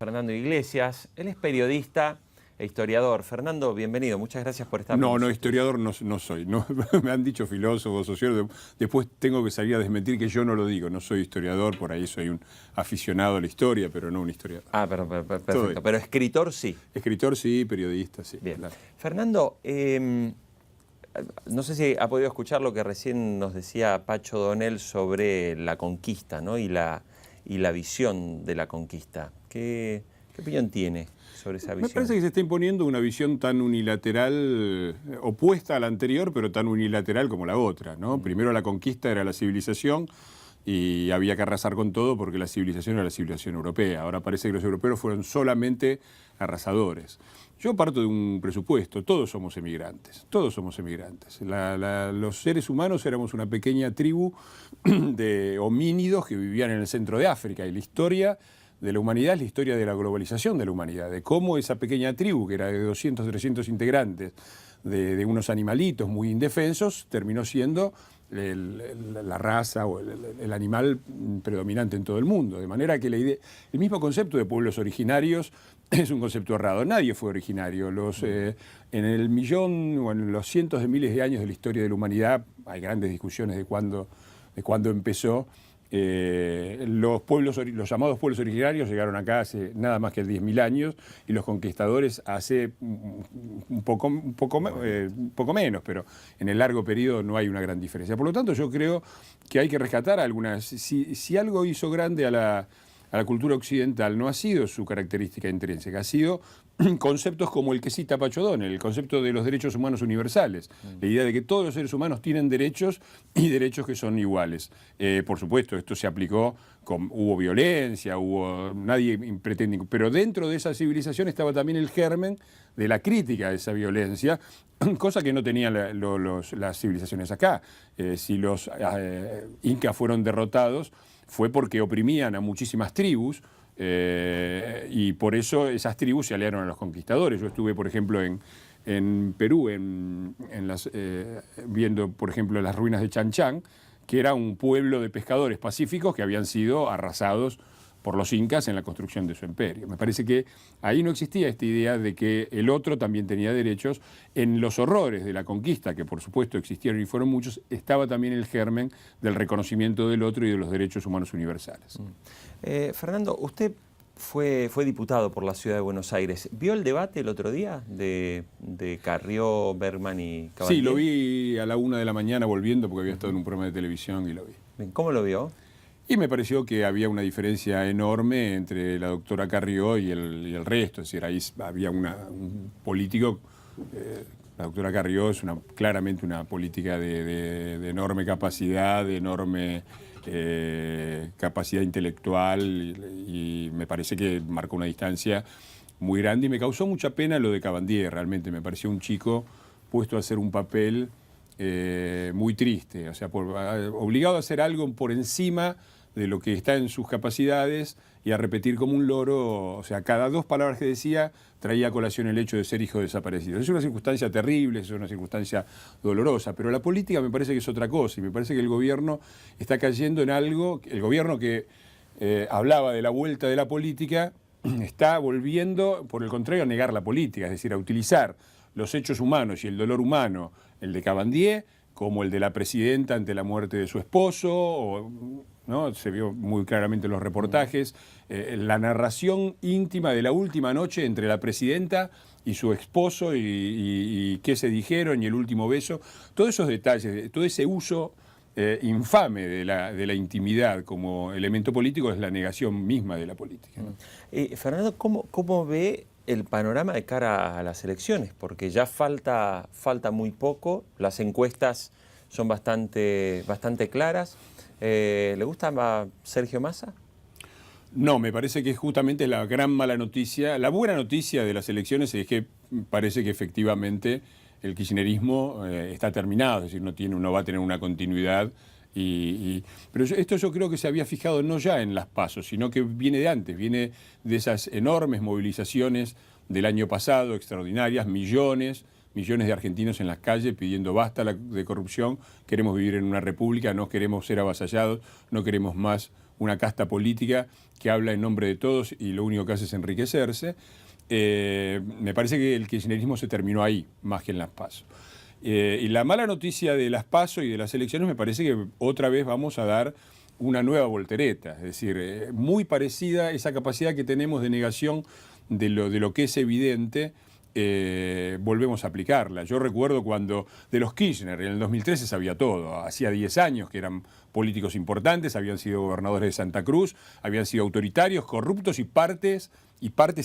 Fernando Iglesias. Él es periodista e historiador. Fernando, bienvenido. Muchas gracias por estar con nosotros. No, historiador no soy. No, me han dicho filósofo, sociólogo. Después tengo que salir a desmentir que yo no lo digo. No soy historiador, por ahí soy un aficionado a la historia, pero no un historiador. Ah, perfecto. Pero escritor sí. Escritor sí, periodista sí. Bien. Claro. Fernando, no sé si ha podido escuchar lo que recién nos decía Pacho Donel sobre la conquista, ¿no? y la visión de la conquista. ¿Qué opinión tiene sobre esa visión? Me parece que se está imponiendo una visión tan unilateral, opuesta a la anterior, pero tan unilateral como la otra, ¿no? Primero la conquista era la civilización y había que arrasar con todo porque la civilización era la civilización europea. Ahora parece que los europeos fueron solamente arrasadores. Yo parto de un presupuesto, todos somos emigrantes, todos somos emigrantes. Los seres humanos éramos una pequeña tribu de homínidos que vivían en el centro de África y la historia de la humanidad es la historia de la globalización de la humanidad, de cómo esa pequeña tribu, que era de 200, 300 integrantes, de unos animalitos muy indefensos, terminó siendo la raza o el animal predominante en todo el mundo. De manera que el mismo concepto de pueblos originarios es un concepto errado. Nadie fue originario. En el millón o en los cientos de miles de años de la historia de la humanidad, hay grandes discusiones de cuándo empezó. Los llamados pueblos originarios llegaron acá hace nada más que 10.000 años y los conquistadores hace un poco menos, pero en el largo periodo no hay una gran diferencia. Por lo tanto, yo creo que hay que rescatar algunas. Si algo hizo grande a la cultura occidental, no ha sido su característica intrínseca, ha sido conceptos como el que cita Pacho Donel, el concepto de los derechos humanos universales, la idea de que todos los seres humanos tienen derechos y derechos que son iguales. Por supuesto, esto se aplicó, hubo violencia, nadie pretende, pero dentro de esa civilización estaba también el germen de la crítica a esa violencia, cosa que no tenían las civilizaciones acá. Si los incas fueron derrotados, fue porque oprimían a muchísimas tribus, y por eso esas tribus se aliaron a los conquistadores. Yo estuve, por ejemplo, en Perú, viendo, por ejemplo, las ruinas de Chan Chan, que era un pueblo de pescadores pacíficos que habían sido arrasados por los incas en la construcción de su imperio. Me parece que ahí no existía esta idea de que el otro también tenía derechos. En los horrores de la conquista, que por supuesto existieron y fueron muchos, estaba también el germen del reconocimiento del otro y de los derechos humanos universales. Fernando, usted fue diputado por la Ciudad de Buenos Aires. ¿Vio el debate el otro día de Carrió, Bergman y Cabandier? Sí, lo vi a la 1 de la mañana volviendo porque había estado en un programa de televisión y lo vi. Bien, ¿cómo lo vio? Y me pareció que había una diferencia enorme entre la doctora Carrió y el resto. Es decir, ahí había un político. La doctora Carrió es claramente una política de enorme capacidad, de enorme capacidad intelectual y me parece que marcó una distancia muy grande y me causó mucha pena lo de Cabandier. Realmente me pareció un chico puesto a hacer un papel muy triste, o sea, obligado a hacer algo por encima de lo que está en sus capacidades y a repetir como un loro. O sea, cada 2 palabras que decía traía a colación el hecho de ser hijo desaparecido. Es una circunstancia terrible, es una circunstancia dolorosa, pero la política me parece que es otra cosa y me parece que el gobierno está cayendo en algo, el gobierno que hablaba de la vuelta de la política está volviendo, por el contrario, a negar la política, es decir, a utilizar los hechos humanos y el dolor humano, el de Cabandier, como el de la presidenta ante la muerte de su esposo, ¿no? Se vio muy claramente en los reportajes, la narración íntima de la última noche entre la presidenta y su esposo y qué se dijeron y el último beso, todos esos detalles, todo ese uso infame de la intimidad como elemento político es la negación misma de la política, ¿no? Fernando, ¿cómo ve el panorama de cara a las elecciones? Porque ya falta muy poco, las encuestas son bastante claras. ¿Le gusta a Sergio Massa? No, me parece que justamente la gran mala noticia. La buena noticia de las elecciones es que parece que efectivamente el kirchnerismo está terminado, es decir, no va a tener una continuidad. Pero esto yo creo que se había fijado no ya en las PASO, sino que viene de antes, viene de esas enormes movilizaciones del año pasado, extraordinarias, millones de argentinos en las calles pidiendo basta de corrupción, queremos vivir en una república, no queremos ser avasallados, no queremos más una casta política que habla en nombre de todos y lo único que hace es enriquecerse. Me parece que el kirchnerismo se terminó ahí, más que en las PASO. Y la mala noticia de las PASO y de las elecciones me parece que otra vez vamos a dar una nueva voltereta, es decir, muy parecida a esa capacidad que tenemos de negación de lo que es evidente, volvemos a aplicarla. Yo recuerdo cuando de los Kirchner, en el 2013 sabía todo, hacía 10 años que eran políticos importantes, habían sido gobernadores de Santa Cruz, habían sido autoritarios, corruptos y partes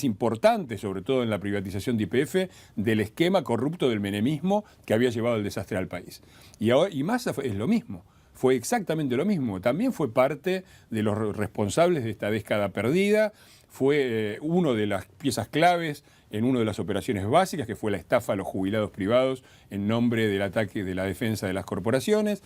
importantes, sobre todo en la privatización de YPF, del esquema corrupto del menemismo que había llevado el desastre al país. Y Massa es lo mismo. Fue exactamente lo mismo. También fue parte de los responsables de esta década perdida, fue uno de las piezas claves en una de las operaciones básicas, que fue la estafa a los jubilados privados en nombre del ataque de la defensa de las corporaciones.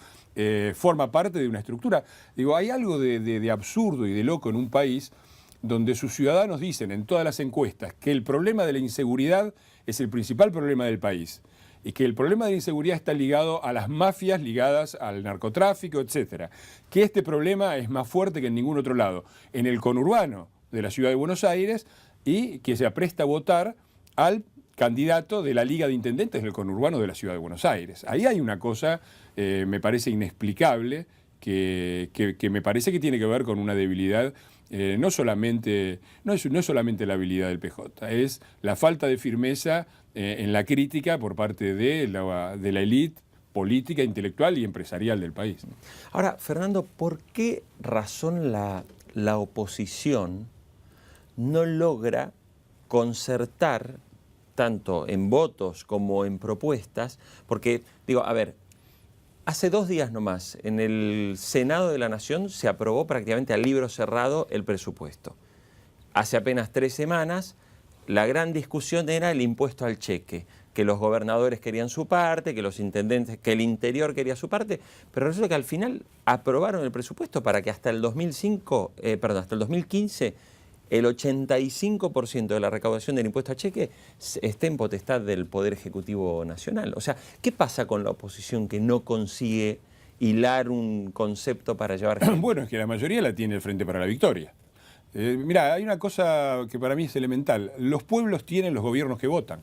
Forma parte de una estructura. Digo, hay algo de absurdo y de loco en un país donde sus ciudadanos dicen en todas las encuestas que el problema de la inseguridad es el principal problema del país y que el problema de la inseguridad está ligado a las mafias ligadas al narcotráfico, etcétera. Que este problema es más fuerte que en ningún otro lado, en el conurbano de la ciudad de Buenos Aires, y que se apresta a votar al candidato de la Liga de Intendentes del conurbano de la ciudad de Buenos Aires. Ahí hay una cosa, me parece inexplicable, que me parece que tiene que ver con una debilidad. No es solamente la habilidad del PJ, es la falta de firmeza en la crítica por parte de la élite política, intelectual y empresarial del país. Ahora, Fernando, ¿por qué razón la oposición no logra concertar tanto en votos como en propuestas? Porque, digo, a ver, hace 2 días nomás, en el Senado de la Nación se aprobó prácticamente a libro cerrado el presupuesto. Hace apenas 3 semanas, la gran discusión era el impuesto al cheque, que los gobernadores querían su parte, que los intendentes, que el interior quería su parte, pero resulta que al final aprobaron el presupuesto para que hasta el 2015 el 85% de la recaudación del impuesto a cheque esté en potestad del Poder Ejecutivo Nacional. O sea, ¿qué pasa con la oposición que no consigue hilar un concepto para llevar gente? Bueno, es que la mayoría la tiene el Frente para la Victoria. Mirá, hay una cosa que para mí es elemental. Los pueblos tienen los gobiernos que votan.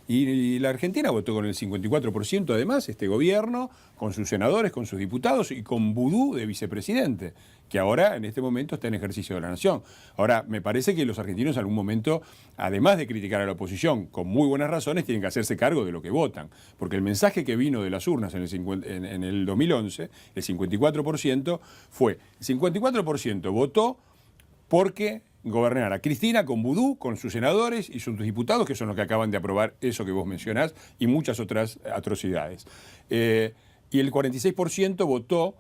Y la Argentina votó con el 54% además, este gobierno, con sus senadores, con sus diputados y con Vudú de vicepresidente, que ahora en este momento está en ejercicio de la nación. Ahora, me parece que los argentinos en algún momento, además de criticar a la oposición, con muy buenas razones, tienen que hacerse cargo de lo que votan. Porque el mensaje que vino de las urnas en el 2011, el 54%, fue, el 54% votó porque gobernara Cristina con Vudú, con sus senadores y sus diputados, que son los que acaban de aprobar eso que vos mencionás, y muchas otras atrocidades. Y el 46% votó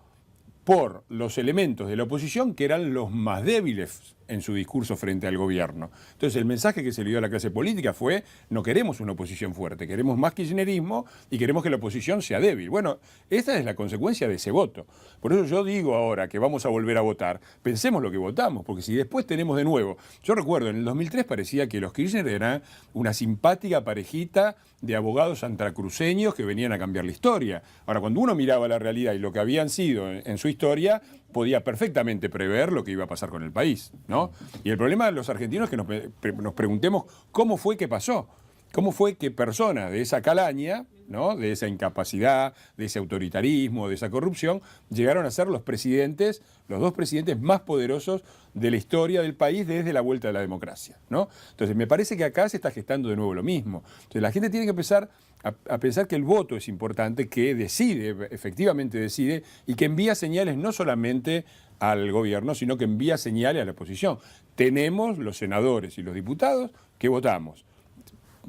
por los elementos de la oposición que eran los más débiles en su discurso frente al gobierno. Entonces el mensaje que se le dio a la clase política fue: no queremos una oposición fuerte, queremos más kirchnerismo y queremos que la oposición sea débil. Bueno, esta es la consecuencia de ese voto. Por eso yo digo ahora que vamos a volver a votar, pensemos lo que votamos, porque si después tenemos de nuevo... Yo recuerdo, en el 2003 parecía que los Kirchner eran una simpática parejita de abogados santacruceños que venían a cambiar la historia. Ahora, cuando uno miraba la realidad y lo que habían sido en su historia, podía perfectamente prever lo que iba a pasar con el país, ¿no? Y el problema de los argentinos es que nos preguntemos cómo fue que pasó, cómo fue que personas de esa calaña, ¿no?, de esa incapacidad, de ese autoritarismo, de esa corrupción, llegaron a ser los presidentes, los 2 presidentes más poderosos de la historia del país desde la vuelta de la democracia, ¿no? Entonces, me parece que acá se está gestando de nuevo lo mismo. Entonces, la gente tiene que empezar a pensar que el voto es importante, que decide, efectivamente decide, y que envía señales no solamente al gobierno, sino que envía señales a la oposición. Tenemos los senadores y los diputados que votamos.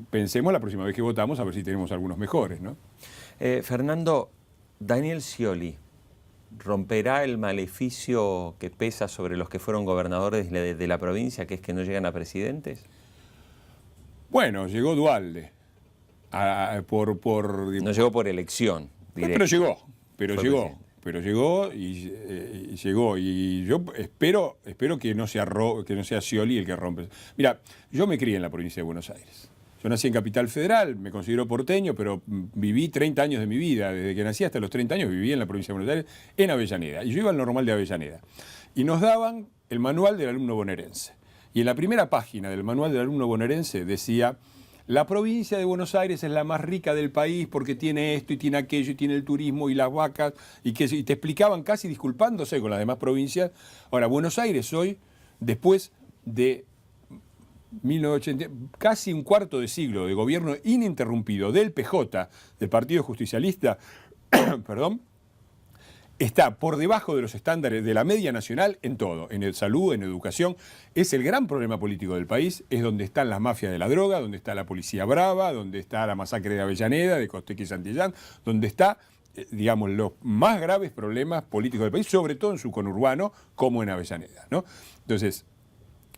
Pensemos la próxima vez que votamos a ver si tenemos algunos mejores, ¿no? Fernando, Daniel Scioli, ¿romperá el maleficio que pesa sobre los que fueron gobernadores de la provincia, que es que no llegan a presidentes? Bueno, llegó Duhalde. No llegó por elección directa. Pero llegó y llegó. Y yo espero que no sea Scioli el que rompe. Mira, yo me crié en la provincia de Buenos Aires. Yo nací en Capital Federal, me considero porteño, pero viví 30 años de mi vida. Desde que nací hasta los 30 años viví en la provincia de Buenos Aires, en Avellaneda. Y yo iba al Normal de Avellaneda. y nos daban el manual del alumno bonaerense. Y en la primera página del manual del alumno bonaerense decía: la provincia de Buenos Aires es la más rica del país porque tiene esto y tiene aquello y tiene el turismo y las vacas, y te explicaban casi disculpándose con las demás provincias. Ahora, Buenos Aires hoy, después de 1980, casi un cuarto de siglo de gobierno ininterrumpido del PJ, del Partido Justicialista, perdón, está por debajo de los estándares de la media nacional en todo, en salud, en educación. Es el gran problema político del país, es donde están las mafias de la droga, donde está la policía brava, donde está la masacre de Avellaneda, de Costequi y Santillán, donde está, digamos, los más graves problemas políticos del país, sobre todo en su conurbano, como en Avellaneda, ¿no? Entonces,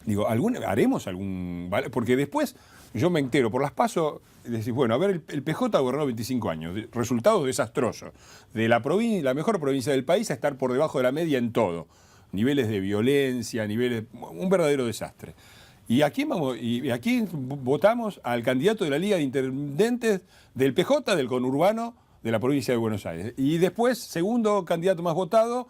digo, haremos algún... Porque después yo me entero por las PASO, decís, bueno, a ver, el PJ gobernó 25 años, resultados desastrosos. De la mejor provincia del país a estar por debajo de la media en todo. Niveles de violencia, un verdadero desastre. ¿Y a quién vamos? Y aquí votamos al candidato de la Liga de Intendentes del PJ, del conurbano de la provincia de Buenos Aires. Y después, segundo candidato más votado,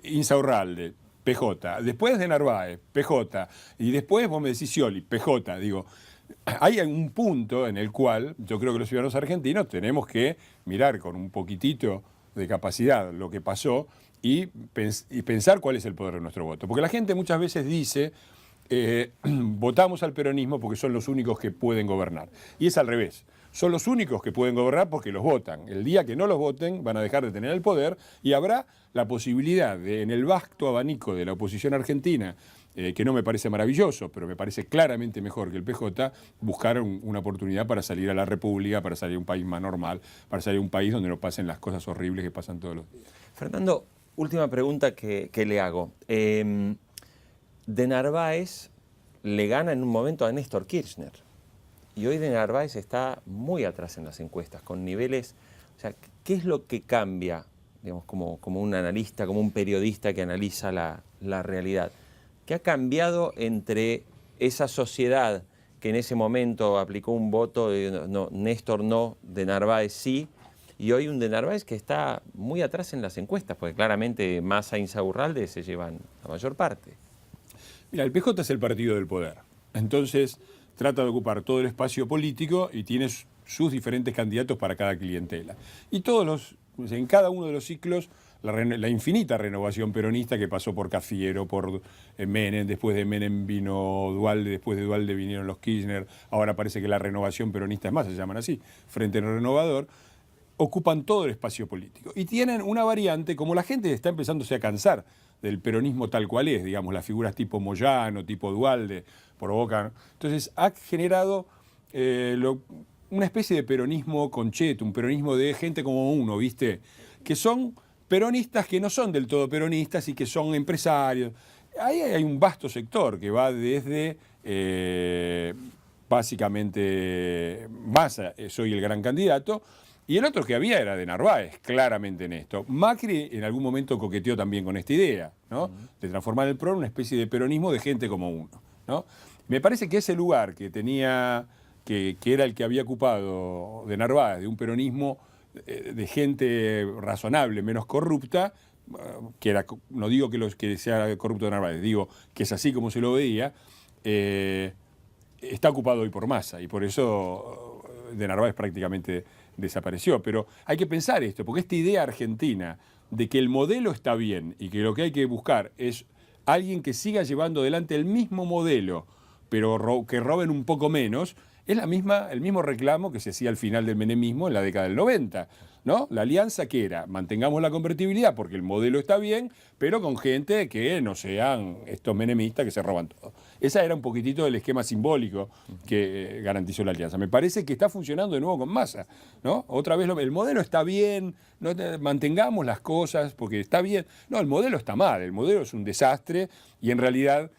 Insaurralde, PJ. Después de Narváez, PJ. Y después vos me decís Scioli, PJ. Digo, hay un punto en el cual yo creo que los ciudadanos argentinos tenemos que mirar con un poquitito de capacidad lo que pasó y pensar cuál es el poder de nuestro voto. Porque la gente muchas veces dice, votamos al peronismo porque son los únicos que pueden gobernar. Y es al revés. Son los únicos que pueden gobernar porque los votan. El día que no los voten van a dejar de tener el poder y habrá la posibilidad de, en el vasto abanico de la oposición argentina, que no me parece maravilloso, pero me parece claramente mejor que el PJ, buscar una oportunidad para salir a la República, para salir a un país más normal, para salir a un país donde no pasen las cosas horribles que pasan todos los días. Fernando, última pregunta que le hago. De Narváez le gana en un momento a Néstor Kirchner. Y hoy de Narváez está muy atrás en las encuestas, con niveles... O sea, ¿qué es lo que cambia, digamos, como un analista, como un periodista que analiza la realidad? ¿Qué ha cambiado entre esa sociedad que en ese momento aplicó un voto de no, Néstor no, de Narváez sí, y hoy un de Narváez que está muy atrás en las encuestas? Porque claramente Massa e Insaurralde se llevan la mayor parte. Mira, el PJ es el partido del poder. Entonces trata de ocupar todo el espacio político y tiene sus diferentes candidatos para cada clientela. Y en cada uno de los ciclos, la infinita renovación peronista que pasó por Cafiero, por Menem, después de Menem vino Duhalde, después de Duhalde vinieron los Kirchner, ahora parece que la renovación peronista, es más, se llaman así, Frente Renovador, ocupan todo el espacio político. Y tienen una variante, como la gente está empezándose a cansar del peronismo tal cual es, digamos, las figuras tipo Moyano, tipo Duhalde, provocan. Entonces ha generado una especie de peronismo concheto, un peronismo de gente como uno, ¿viste? Que son peronistas que no son del todo peronistas y que son empresarios. Ahí hay un vasto sector que va desde, básicamente, Massa, soy el gran candidato, y el otro que había era de Narváez, claramente en esto. Macri en algún momento coqueteó también con esta idea, ¿no? De transformar el PRO en una especie de peronismo de gente como uno, ¿no? Me parece que ese lugar que tenía, que era el que había ocupado de Narváez, de un peronismo de gente razonable, menos corrupta, que era, no digo que sea corrupto de Narváez, digo que es así como se lo veía, está ocupado hoy por Massa, y por eso de Narváez prácticamente desapareció. Pero hay que pensar esto, porque esta idea argentina de que el modelo está bien y que lo que hay que buscar es alguien que siga llevando adelante el mismo modelo, pero que roben un poco menos, es el mismo reclamo que se hacía al final del menemismo en la década del 90, ¿no? La alianza que era, mantengamos la convertibilidad porque el modelo está bien, pero con gente que no sean estos menemistas que se roban todo. Ese era un poquitito el esquema simbólico que garantizó la alianza. Me parece que está funcionando de nuevo con Massa, ¿no? Otra vez el modelo está bien, no, mantengamos las cosas porque está bien. No, el modelo está mal, el modelo es un desastre y en realidad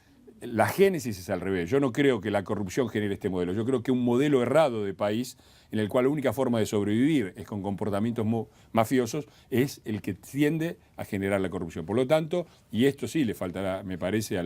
la génesis es al revés. Yo no creo que la corrupción genere este modelo. Yo creo que un modelo errado de país en el cual la única forma de sobrevivir es con comportamientos mafiosos es el que tiende a generar la corrupción. Por lo tanto, y esto sí le faltará, me parece, a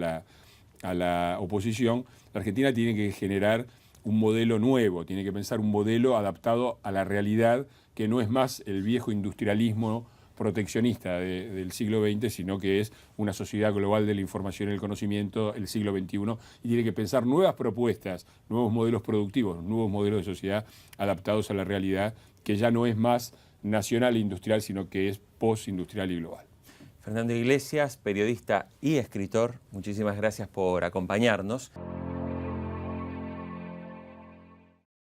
la oposición, la Argentina tiene que generar un modelo nuevo, tiene que pensar un modelo adaptado a la realidad que no es más el viejo industrialismo proteccionista del siglo XX, sino que es una sociedad global de la información y el conocimiento, el siglo XXI, y tiene que pensar nuevas propuestas, nuevos modelos productivos, nuevos modelos de sociedad adaptados a la realidad, que ya no es más nacional e industrial, sino que es postindustrial y global. Fernando Iglesias, periodista y escritor, muchísimas gracias por acompañarnos.